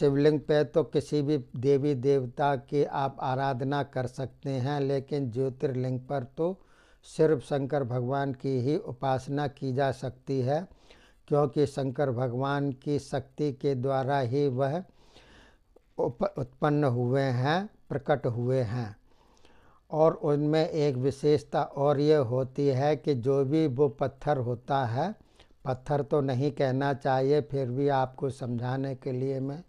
शिवलिंग पे तो किसी भी देवी देवता की आप आराधना कर सकते हैं, लेकिन ज्योतिर्लिंग पर तो सिर्फ शंकर भगवान की ही उपासना की जा सकती है, क्योंकि शंकर भगवान की शक्ति के द्वारा ही वह उत्पन्न हुए हैं, प्रकट हुए हैं। और उनमें एक विशेषता और ये होती है कि जो भी वो पत्थर होता है, पत्थर तो नहीं कहना चाहिए, फिर भी आपको समझाने के लिए मैं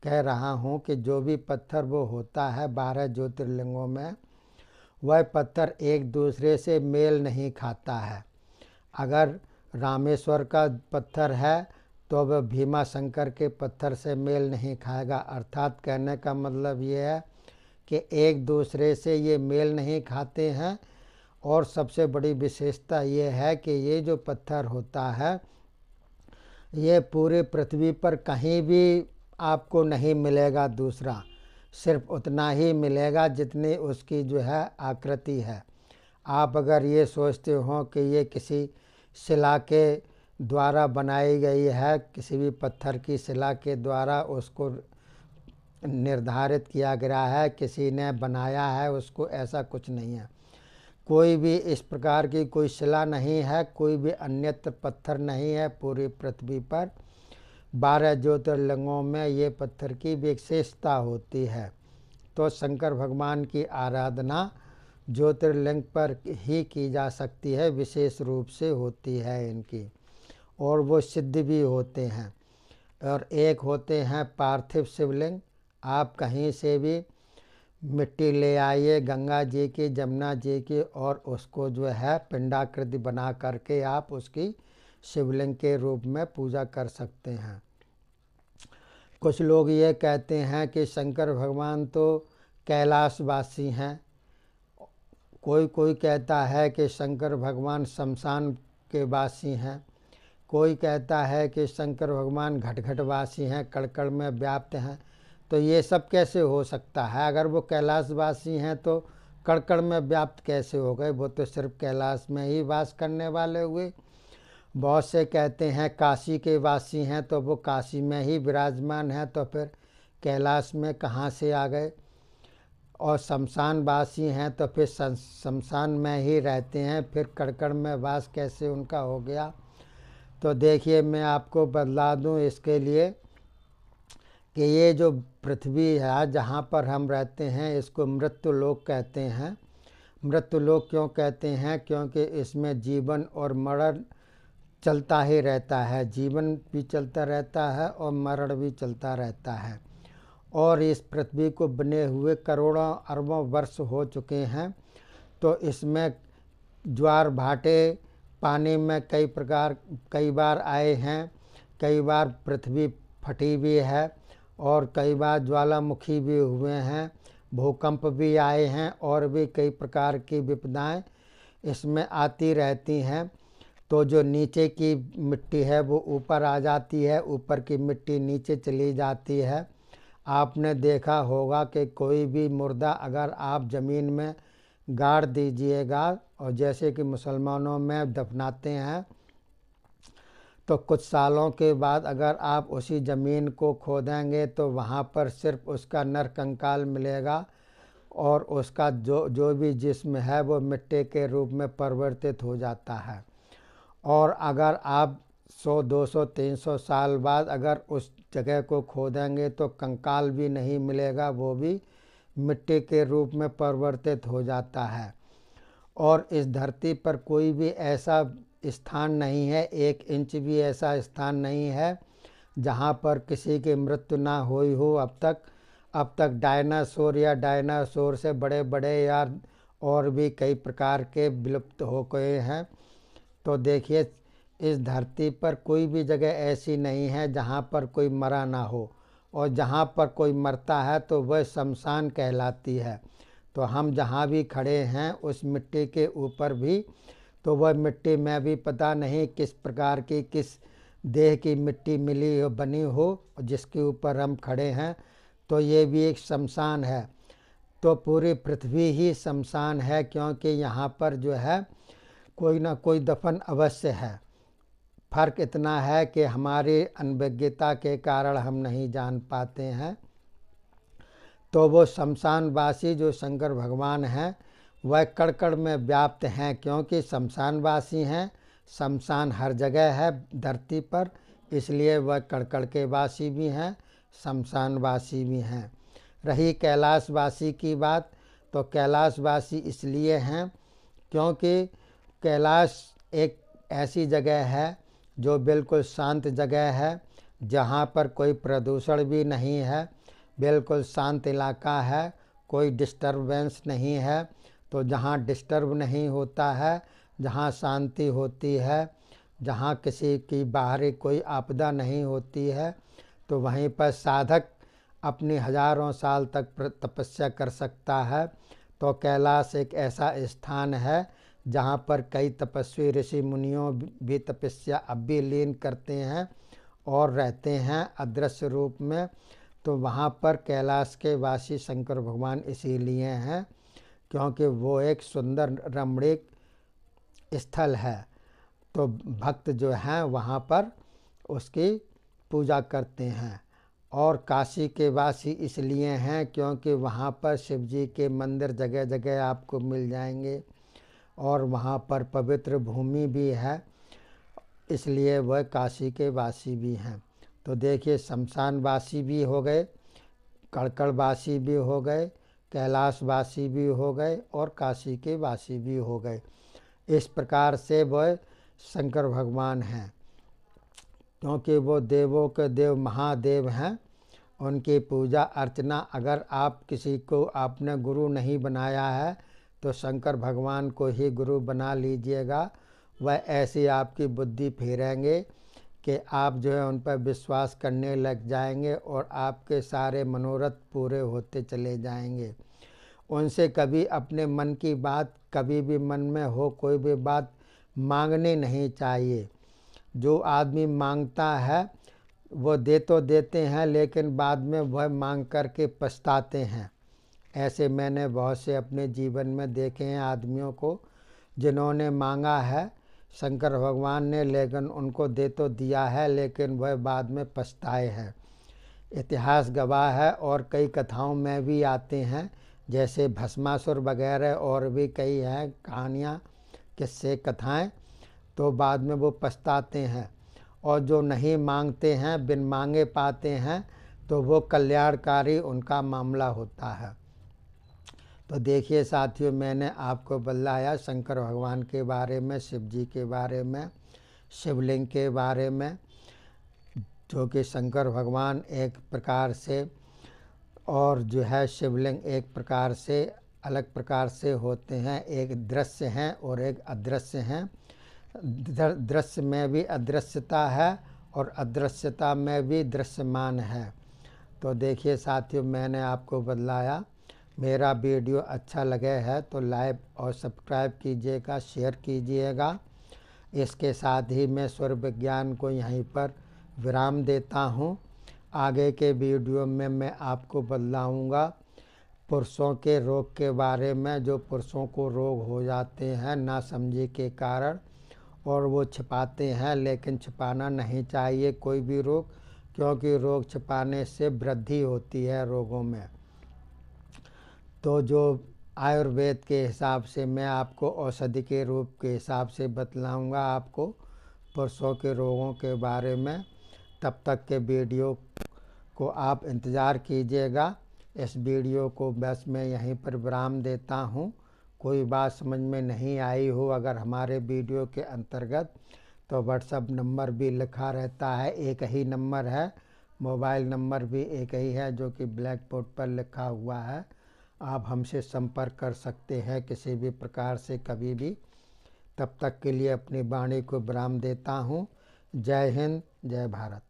कह रहा हूँ कि जो भी पत्थर वो होता है 12 ज्योतिर्लिंगों में, वह पत्थर एक दूसरे से मेल नहीं खाता है। अगर रामेश्वर का पत्थर है तो वह भीमा शंकर के पत्थर से मेल नहीं खाएगा। अर्थात कहने का मतलब ये है कि एक दूसरे से ये मेल नहीं खाते हैं। और सबसे बड़ी विशेषता ये है कि ये जो पत्थर होता है, ये पूरे पृथ्वी पर कहीं भी आपको नहीं मिलेगा दूसरा, सिर्फ उतना ही मिलेगा जितनी उसकी जो है आकृति है। आप अगर ये सोचते हो कि ये किसी शिला के द्वारा बनाई गई है, किसी भी पत्थर की शिला के द्वारा उसको निर्धारित किया गया है, किसी ने बनाया है उसको, ऐसा कुछ नहीं है। कोई भी इस प्रकार की कोई शिला नहीं है, कोई भी अन्यत्र पत्थर नहीं है पूरी पृथ्वी पर। 12 ज्योतिर्लिंगों में ये पत्थर की विशेषता होती है। तो शंकर भगवान की आराधना ज्योतिर्लिंग पर ही की जा सकती है, विशेष रूप से होती है इनकी, और वो सिद्ध भी होते हैं। और एक होते हैं पार्थिव शिवलिंग। आप कहीं से भी मिट्टी ले आइए, गंगा जी की, जमुना जी की, और उसको जो है पिंडाकृति बना करके आप उसकी शिवलिंग के रूप में पूजा कर सकते हैं। कुछ लोग ये कहते हैं कि शंकर भगवान तो कैलाशवासी हैं। कोई कोई कहता है कि शंकर भगवान शमशान के वासी हैं। कोई कहता है कि शंकर भगवान घटघटवासी हैं, कड़कड़ में व्याप्त हैं। तो ये सब कैसे हो सकता है? अगर वो कैलाशवासी हैं तो कड़कड़ में व्याप्त कैसे हो गए? वो तो सिर्फ कैलाश में ही वास करने वाले हुए। बहुत से कहते हैं काशी के वासी हैं, तो वो काशी में ही विराजमान हैं, तो फिर कैलाश में कहाँ से आ गए? और शमशान वासी हैं तो फिर शमशान में ही रहते हैं, फिर कड़कड़ में वास कैसे उनका हो गया? तो देखिए, मैं आपको बतला दूं इसके लिए कि ये जो पृथ्वी है जहाँ पर हम रहते हैं, इसको मृत्युलोक कहते हैं। मृत्युलोक क्यों कहते हैं? क्योंकि इसमें जीवन और मरण चलता ही रहता है। जीवन भी चलता रहता है और मरण भी चलता रहता है। और इस पृथ्वी को बने हुए करोड़ों अरबों वर्ष हो चुके हैं। तो इसमें ज्वार भाटे पानी में कई बार आए हैं, कई बार पृथ्वी फटी भी है, और कई बार ज्वालामुखी भी हुए हैं, भूकंप भी आए हैं, और भी कई प्रकार की विपदाएं इसमें आती रहती हैं। तो जो नीचे की मिट्टी है वो ऊपर आ जाती है, ऊपर की मिट्टी नीचे चली जाती है। आपने देखा होगा कि कोई भी मुर्दा अगर आप ज़मीन में गाड़ दीजिएगा, और जैसे कि मुसलमानों में दफनाते हैं, तो कुछ सालों के बाद अगर आप उसी ज़मीन को खोदेंगे तो वहाँ पर सिर्फ उसका नरकंकाल मिलेगा, और उसका जो भी जिस्म है वो मिट्टी के रूप में परिवर्तित हो जाता है। और अगर आप 100, 200, 300 साल बाद अगर उस जगह को खोदेंगे तो कंकाल भी नहीं मिलेगा, वो भी मिट्टी के रूप में परिवर्तित हो जाता है। और इस धरती पर कोई भी ऐसा स्थान नहीं है, 1 इंच भी ऐसा स्थान नहीं है जहाँ पर किसी की मृत्यु ना हुई हो अब तक डायनासोर या डायनासोर से बड़े बड़े या और भी कई प्रकार के विलुप्त हो गए हैं। तो देखिए, इस धरती पर कोई भी जगह ऐसी नहीं है जहाँ पर कोई मरा ना हो, और जहाँ पर कोई मरता है तो वह शमशान कहलाती है। तो हम जहाँ भी खड़े हैं उस मिट्टी के ऊपर भी, तो वह मिट्टी में भी पता नहीं किस प्रकार की, किस देह की मिट्टी मिली हो, बनी हो, जिसके ऊपर हम खड़े हैं, तो ये भी एक शमशान है। तो पूरी पृथ्वी ही शमशान है, क्योंकि यहाँ पर जो है कोई ना कोई दफन अवश्य है। फर्क इतना है कि हमारी अनभिज्ञता के कारण हम नहीं जान पाते हैं। तो वो शमशानवासी जो शंकर भगवान हैं वह कण कण में व्याप्त हैं, क्योंकि शमशानवासी हैं। शमशान हर जगह है धरती पर, इसलिए वह कण कण के वासी भी हैं, शमशानवासी भी हैं। रही कैलाशवासी की बात, तो कैलाशवासी इसलिए हैं क्योंकि कैलाश एक ऐसी जगह है जो बिल्कुल शांत जगह है, जहाँ पर कोई प्रदूषण भी नहीं है, बिल्कुल शांत इलाका है, कोई डिस्टरबेंस नहीं है। तो जहाँ डिस्टर्ब नहीं होता है, जहाँ शांति होती है, जहाँ किसी की बाहरी कोई आपदा नहीं होती है, तो वहीं पर साधक अपनी हजारों साल तक तपस्या कर सकता है। तो कैलाश एक ऐसा स्थान है जहाँ पर कई तपस्वी ऋषि मुनियों भी तपस्या अब भी लीन करते हैं और रहते हैं अदृश्य रूप में। तो वहाँ पर कैलाश के वासी शंकर भगवान इसीलिए हैं क्योंकि वो एक सुंदर रमणीक स्थल है। तो भक्त जो हैं वहाँ पर उसकी पूजा करते हैं। और काशी के वासी इसलिए हैं क्योंकि वहाँ पर शिव जी के मंदिर जगह जगह आपको मिल जाएंगे और वहाँ पर पवित्र भूमि भी है, इसलिए वह काशी के वासी भी हैं। तो देखिए, शमशानवासी भी हो गए, कड़कड़वासी भी हो गए, कैलाशवासी भी हो गए और काशी के वासी भी हो गए। इस प्रकार से वह शंकर भगवान हैं, क्योंकि वो देवों के देव महादेव हैं। उनकी पूजा अर्चना, अगर आप किसी को आपने गुरु नहीं बनाया है तो शंकर भगवान को ही गुरु बना लीजिएगा। वह ऐसी आपकी बुद्धि फेरेंगे कि आप जो है उन पर विश्वास करने लग जाएंगे और आपके सारे मनोरथ पूरे होते चले जाएंगे। उनसे कभी अपने मन की बात, कभी भी मन में हो कोई भी बात मांगनी नहीं चाहिए। जो आदमी मांगता है वो दे तो देते हैं, लेकिन बाद में वह मांग करके पछताते हैं। ऐसे मैंने बहुत से अपने जीवन में देखे हैं आदमियों को, जिन्होंने मांगा है शंकर भगवान ने, लेकिन उनको दे तो दिया है लेकिन वह बाद में पछताए हैं। इतिहास गवाह है और कई कथाओं में भी आते हैं, जैसे भस्मासुर वगैरह और भी कई हैं कहानियाँ, किस्से, कथाएं। तो बाद में वो पछताते हैं। और जो नहीं मांगते हैं, बिन मांगे पाते हैं, तो वो कल्याणकारी उनका मामला होता है। तो देखिए साथियों, मैंने आपको बताया शंकर भगवान के बारे में, शिव जी के बारे में, शिवलिंग के बारे में, जो कि शंकर भगवान एक प्रकार से और जो है शिवलिंग एक प्रकार से अलग प्रकार से होते हैं। एक दृश्य हैं और एक अदृश्य हैं। दृश्य में भी अदृश्यता है और अदृश्यता में भी दृश्यमान है। तो देखिए साथियों, मैंने आपको बतलाया। मेरा वीडियो अच्छा लगे है तो लाइक और सब्सक्राइब कीजिएगा, शेयर कीजिएगा। इसके साथ ही मैं सूर्य विज्ञान को यहीं पर विराम देता हूँ। आगे के वीडियो में मैं आपको बतलाऊँगा पुरुषों के रोग के बारे में, जो पुरुषों को रोग हो जाते हैं नासमझी के कारण और वो छिपाते हैं, लेकिन छिपाना नहीं चाहिए कोई भी रोग, क्योंकि रोग छिपाने से वृद्धि होती है रोगों में। तो जो आयुर्वेद के हिसाब से मैं आपको औषधि के रूप के हिसाब से बतलाऊंगा आपको पुरुषों के रोगों के बारे में। तब तक के वीडियो को आप इंतज़ार कीजिएगा। इस वीडियो को बस मैं यहीं पर विराम देता हूँ। कोई बात समझ में नहीं आई हो अगर हमारे वीडियो के अंतर्गत, तो व्हाट्सएप नंबर भी लिखा रहता है, एक ही नंबर है, मोबाइल नंबर भी एक ही है जो कि ब्लैक बोर्ड पर लिखा हुआ है। आप हमसे संपर्क कर सकते हैं किसी भी प्रकार से कभी भी। तब तक के लिए अपनी वाणी को विराम देता हूँ। जय हिंद, जय भारत।